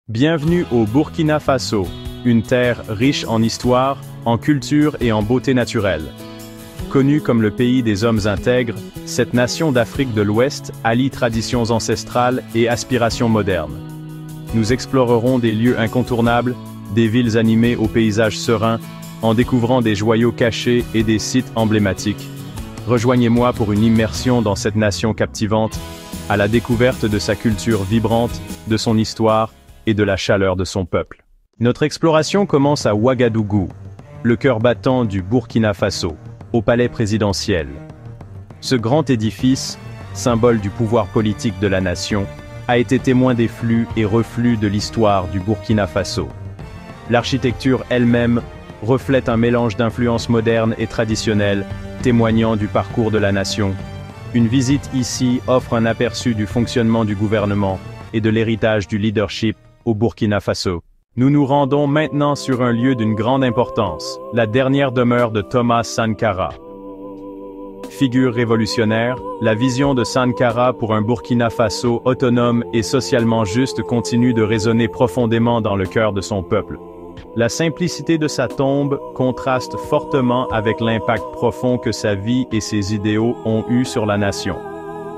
Bienvenue au Burkina Faso, une terre riche en histoire, en culture et en beauté naturelle. Connue comme le pays des hommes intègres, cette nation d'Afrique de l'Ouest allie traditions ancestrales et aspirations modernes. Nous explorerons des lieux incontournables, des villes animées aux paysages sereins, en découvrant des joyaux cachés et des sites emblématiques. Rejoignez-moi pour une immersion dans cette nation captivante, à la découverte de sa culture vibrante, de son histoire, et de la chaleur de son peuple. Notre exploration commence à Ouagadougou, le cœur battant du Burkina Faso, au palais présidentiel. Ce grand édifice, symbole du pouvoir politique de la nation, a été témoin des flux et reflux de l'histoire du Burkina Faso. L'architecture elle-même reflète un mélange d'influences modernes et traditionnelles, témoignant du parcours de la nation. Une visite ici offre un aperçu du fonctionnement du gouvernement et de l'héritage du leadership au Burkina Faso. Nous nous rendons maintenant sur un lieu d'une grande importance, la dernière demeure de Thomas Sankara. Figure révolutionnaire, la vision de Sankara pour un Burkina Faso autonome et socialement juste continue de résonner profondément dans le cœur de son peuple. La simplicité de sa tombe contraste fortement avec l'impact profond que sa vie et ses idéaux ont eu sur la nation.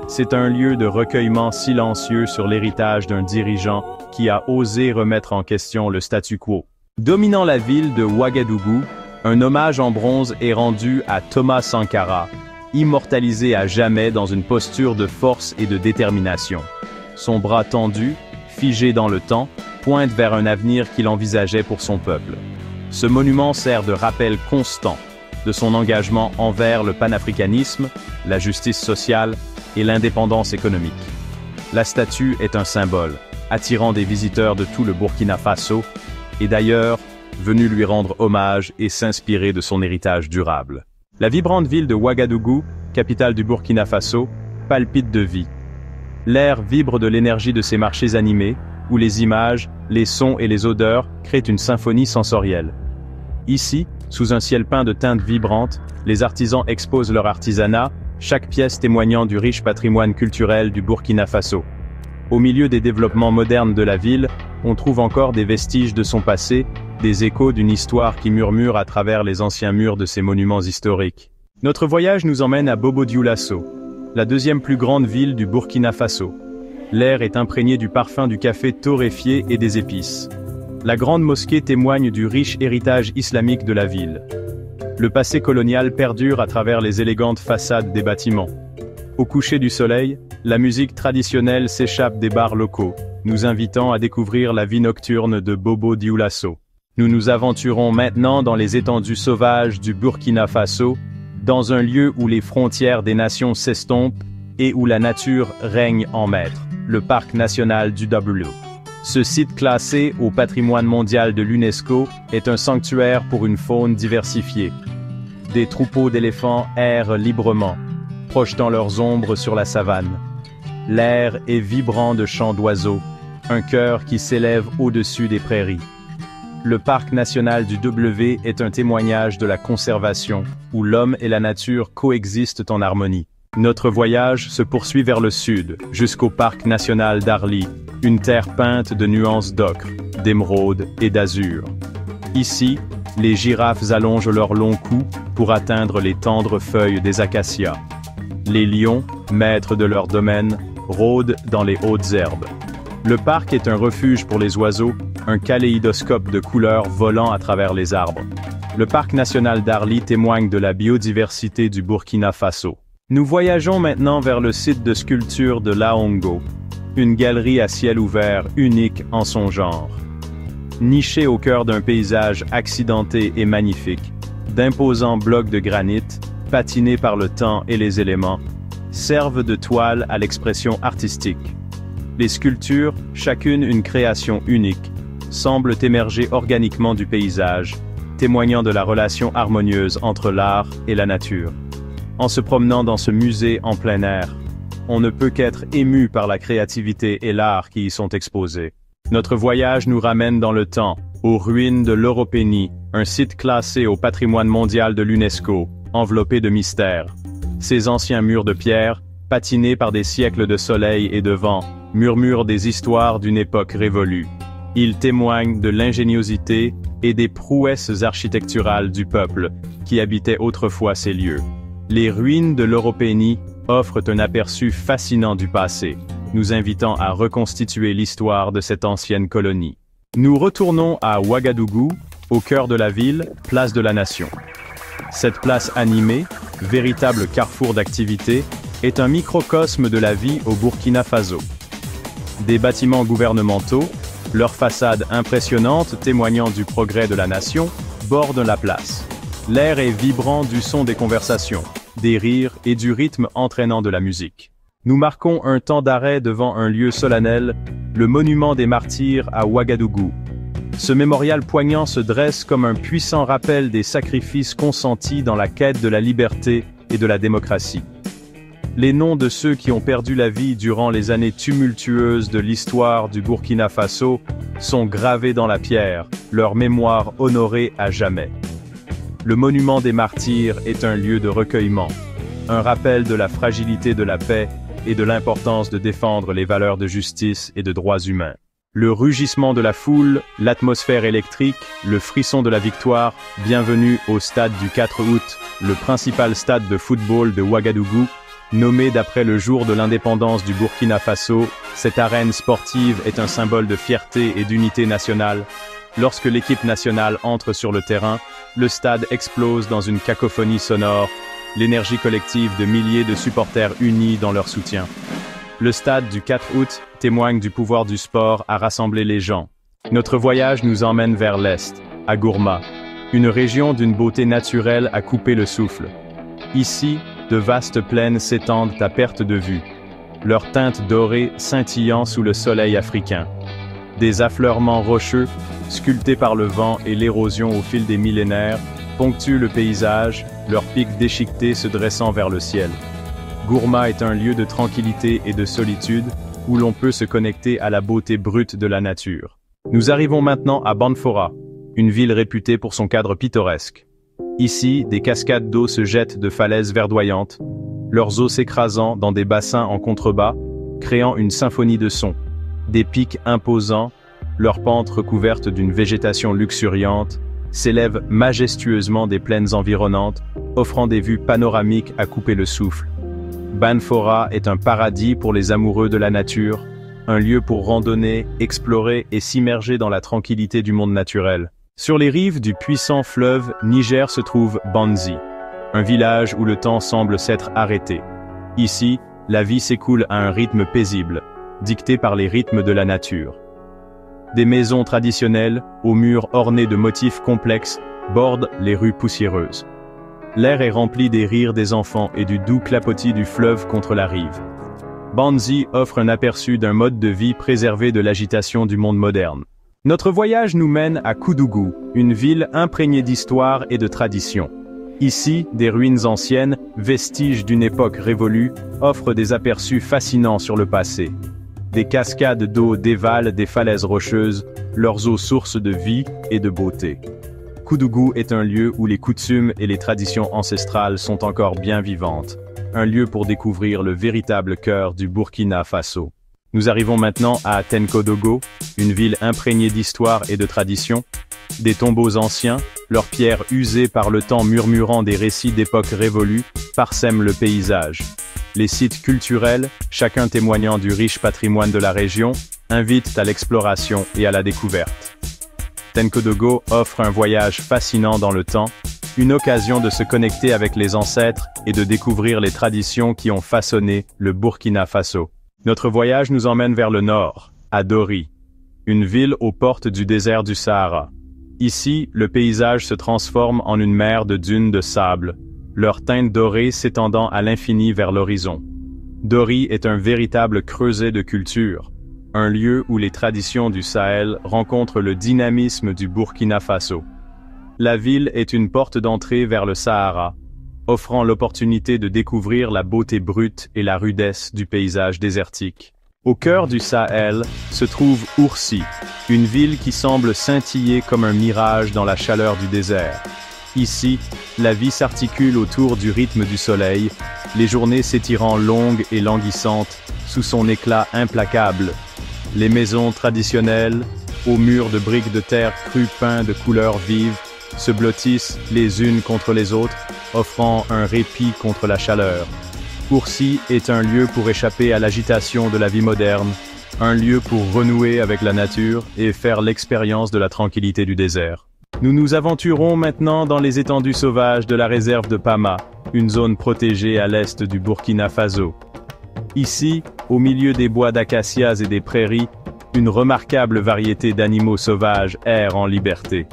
C'est un lieu de recueillement silencieux sur l'héritage d'un dirigeant qui a osé remettre en question le statu quo. Dominant la ville de Ouagadougou, un hommage en bronze est rendu à Thomas Sankara, immortalisé à jamais dans une posture de force et de détermination. Son bras tendu, figé dans le temps, pointe vers un avenir qu'il envisageait pour son peuple. Ce monument sert de rappel constant de son engagement envers le panafricanisme, la justice sociale et l'indépendance économique. La statue est un symbole, attirant des visiteurs de tout le Burkina Faso, et d'ailleurs, venus lui rendre hommage et s'inspirer de son héritage durable. La vibrante ville de Ouagadougou, capitale du Burkina Faso, palpite de vie. L'air vibre de l'énergie de ses marchés animés, où les images, les sons et les odeurs créent une symphonie sensorielle. Ici, sous un ciel peint de teintes vibrantes, les artisans exposent leur artisanat, chaque pièce témoignant du riche patrimoine culturel du Burkina Faso. Au milieu des développements modernes de la ville, on trouve encore des vestiges de son passé, des échos d'une histoire qui murmure à travers les anciens murs de ces monuments historiques. Notre voyage nous emmène à Bobo-Dioulasso, la deuxième plus grande ville du Burkina Faso. L'air est imprégné du parfum du café torréfié et des épices. La grande mosquée témoigne du riche héritage islamique de la ville. Le passé colonial perdure à travers les élégantes façades des bâtiments. Au coucher du soleil, la musique traditionnelle s'échappe des bars locaux, nous invitant à découvrir la vie nocturne de Bobo-Dioulasso. Nous nous aventurons maintenant dans les étendues sauvages du Burkina Faso, dans un lieu où les frontières des nations s'estompent et où la nature règne en maître, le parc national du W. Ce site classé au patrimoine mondial de l'UNESCO est un sanctuaire pour une faune diversifiée. Des troupeaux d'éléphants errent librement, projetant leurs ombres sur la savane. L'air est vibrant de chants d'oiseaux, un chœur qui s'élève au-dessus des prairies. Le parc national du W est un témoignage de la conservation, où l'homme et la nature coexistent en harmonie. Notre voyage se poursuit vers le sud, jusqu'au parc national d'Arli, une terre peinte de nuances d'ocre, d'émeraude et d'azur. Ici, les girafes allongent leurs longs cous pour atteindre les tendres feuilles des acacias. Les lions, maîtres de leur domaine, rôdent dans les hautes herbes. Le parc est un refuge pour les oiseaux, un kaléidoscope de couleurs volant à travers les arbres. Le parc national d'Arli témoigne de la biodiversité du Burkina Faso. Nous voyageons maintenant vers le site de sculpture de Laongo, une galerie à ciel ouvert unique en son genre. Nichée au cœur d'un paysage accidenté et magnifique, d'imposants blocs de granit, patinés par le temps et les éléments, servent de toile à l'expression artistique. Les sculptures, chacune une création unique, semblent émerger organiquement du paysage, témoignant de la relation harmonieuse entre l'art et la nature. En se promenant dans ce musée en plein air, on ne peut qu'être ému par la créativité et l'art qui y sont exposés. Notre voyage nous ramène dans le temps, aux ruines de l'Oropénie, un site classé au patrimoine mondial de l'UNESCO, enveloppé de mystères. Ces anciens murs de pierre, patinés par des siècles de soleil et de vent, murmurent des histoires d'une époque révolue. Ils témoignent de l'ingéniosité et des prouesses architecturales du peuple qui habitait autrefois ces lieux. Les ruines de l'Oropénie offrent un aperçu fascinant du passé, nous invitant à reconstituer l'histoire de cette ancienne colonie. Nous retournons à Ouagadougou, au cœur de la ville, place de la Nation. Cette place animée, véritable carrefour d'activités, est un microcosme de la vie au Burkina Faso. Des bâtiments gouvernementaux, leurs façades impressionnantes témoignant du progrès de la nation, bordent la place. L'air est vibrant du son des conversations, des rires et du rythme entraînant de la musique. Nous marquons un temps d'arrêt devant un lieu solennel, le monument des martyrs à Ouagadougou. Ce mémorial poignant se dresse comme un puissant rappel des sacrifices consentis dans la quête de la liberté et de la démocratie. Les noms de ceux qui ont perdu la vie durant les années tumultueuses de l'histoire du Burkina Faso sont gravés dans la pierre, leur mémoire honorée à jamais. Le monument des martyrs est un lieu de recueillement, un rappel de la fragilité de la paix et de l'importance de défendre les valeurs de justice et de droits humains. Le rugissement de la foule, l'atmosphère électrique, le frisson de la victoire, bienvenue au stade du 4 août, le principal stade de football de Ouagadougou. Nommé d'après le jour de l'indépendance du Burkina Faso, cette arène sportive est un symbole de fierté et d'unité nationale. Lorsque l'équipe nationale entre sur le terrain, le stade explose dans une cacophonie sonore, l'énergie collective de milliers de supporters unis dans leur soutien. Le stade du 4 août témoigne du pouvoir du sport à rassembler les gens. Notre voyage nous emmène vers l'est, à Gourma, une région d'une beauté naturelle à couper le souffle. Ici, de vastes plaines s'étendent à perte de vue, leurs teintes dorées scintillant sous le soleil africain. Des affleurements rocheux, sculptés par le vent et l'érosion au fil des millénaires, ponctuent le paysage, leurs pics déchiquetés se dressant vers le ciel. Gourma est un lieu de tranquillité et de solitude, où l'on peut se connecter à la beauté brute de la nature. Nous arrivons maintenant à Banfora, une ville réputée pour son cadre pittoresque. Ici, des cascades d'eau se jettent de falaises verdoyantes, leurs eaux s'écrasant dans des bassins en contrebas, créant une symphonie de sons. Des pics imposants, leurs pentes recouvertes d'une végétation luxuriante, s'élèvent majestueusement des plaines environnantes, offrant des vues panoramiques à couper le souffle. Banfora est un paradis pour les amoureux de la nature, un lieu pour randonner, explorer et s'immerger dans la tranquillité du monde naturel. Sur les rives du puissant fleuve Niger se trouve Banzi, un village où le temps semble s'être arrêté. Ici, la vie s'écoule à un rythme paisible, dicté par les rythmes de la nature. Des maisons traditionnelles, aux murs ornés de motifs complexes, bordent les rues poussiéreuses. L'air est rempli des rires des enfants et du doux clapotis du fleuve contre la rive. Banzi offre un aperçu d'un mode de vie préservé de l'agitation du monde moderne. Notre voyage nous mène à Koudougou, une ville imprégnée d'histoire et de tradition. Ici, des ruines anciennes, vestiges d'une époque révolue, offrent des aperçus fascinants sur le passé. Des cascades d'eau dévalent des falaises rocheuses, leurs eaux sources de vie et de beauté. Koudougou est un lieu où les coutumes et les traditions ancestrales sont encore bien vivantes. Un lieu pour découvrir le véritable cœur du Burkina Faso. Nous arrivons maintenant à Tenkodogo, une ville imprégnée d'histoire et de tradition. Des tombeaux anciens, leurs pierres usées par le temps murmurant des récits d'époques révolues, parsèment le paysage. Les sites culturels, chacun témoignant du riche patrimoine de la région, invitent à l'exploration et à la découverte. Tenkodogo offre un voyage fascinant dans le temps, une occasion de se connecter avec les ancêtres et de découvrir les traditions qui ont façonné le Burkina Faso. Notre voyage nous emmène vers le nord, à Dori, une ville aux portes du désert du Sahara. Ici, le paysage se transforme en une mer de dunes de sable, leur teinte dorée s'étendant à l'infini vers l'horizon. Dori est un véritable creuset de culture, un lieu où les traditions du Sahel rencontrent le dynamisme du Burkina Faso. La ville est une porte d'entrée vers le Sahara, offrant l'opportunité de découvrir la beauté brute et la rudesse du paysage désertique. Au cœur du Sahel se trouve Oursi, une ville qui semble scintiller comme un mirage dans la chaleur du désert. Ici, la vie s'articule autour du rythme du soleil, les journées s'étirant longues et languissantes sous son éclat implacable. Les maisons traditionnelles, aux murs de briques de terre crues peints de couleurs vives, se blottissent les unes contre les autres, offrant un répit contre la chaleur. Oursi est un lieu pour échapper à l'agitation de la vie moderne, un lieu pour renouer avec la nature et faire l'expérience de la tranquillité du désert. Nous nous aventurons maintenant dans les étendues sauvages de la réserve de Pama, une zone protégée à l'est du Burkina Faso. Ici, au milieu des bois d'acacias et des prairies, une remarquable variété d'animaux sauvages errent en liberté.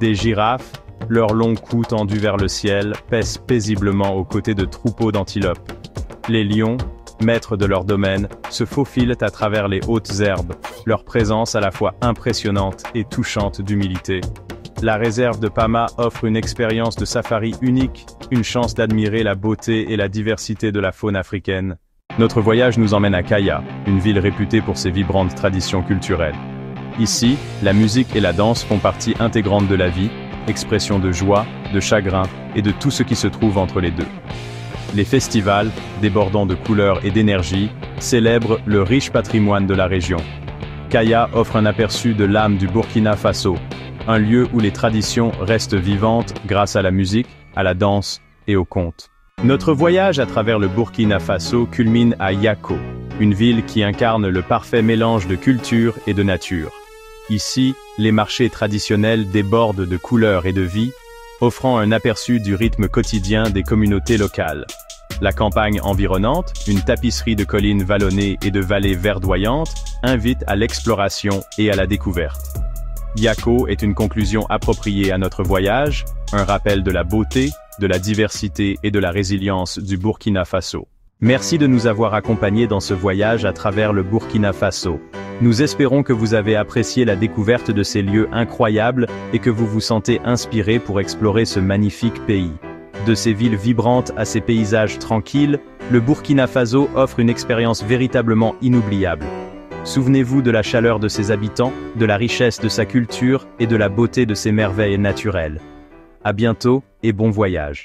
Des girafes, leurs longs coups tendus vers le ciel, paissent paisiblement aux côtés de troupeaux d'antilopes. Les lions, maîtres de leur domaine, se faufilent à travers les hautes herbes, leur présence à la fois impressionnante et touchante d'humilité. La réserve de Pama offre une expérience de safari unique, une chance d'admirer la beauté et la diversité de la faune africaine. Notre voyage nous emmène à Kaya, une ville réputée pour ses vibrantes traditions culturelles. Ici, la musique et la danse font partie intégrante de la vie, expression de joie, de chagrin et de tout ce qui se trouve entre les deux. Les festivals, débordant de couleurs et d'énergie, célèbrent le riche patrimoine de la région. Kaya offre un aperçu de l'âme du Burkina Faso, un lieu où les traditions restent vivantes grâce à la musique, à la danse et aux contes. Notre voyage à travers le Burkina Faso culmine à Yako, une ville qui incarne le parfait mélange de culture et de nature. Ici, les marchés traditionnels débordent de couleurs et de vie, offrant un aperçu du rythme quotidien des communautés locales. La campagne environnante, une tapisserie de collines vallonnées et de vallées verdoyantes, invite à l'exploration et à la découverte. Yako est une conclusion appropriée à notre voyage, un rappel de la beauté, de la diversité et de la résilience du Burkina Faso. Merci de nous avoir accompagnés dans ce voyage à travers le Burkina Faso. Nous espérons que vous avez apprécié la découverte de ces lieux incroyables et que vous vous sentez inspiré pour explorer ce magnifique pays. De ces villes vibrantes à ces paysages tranquilles, le Burkina Faso offre une expérience véritablement inoubliable. Souvenez-vous de la chaleur de ses habitants, de la richesse de sa culture et de la beauté de ses merveilles naturelles. À bientôt et bon voyage.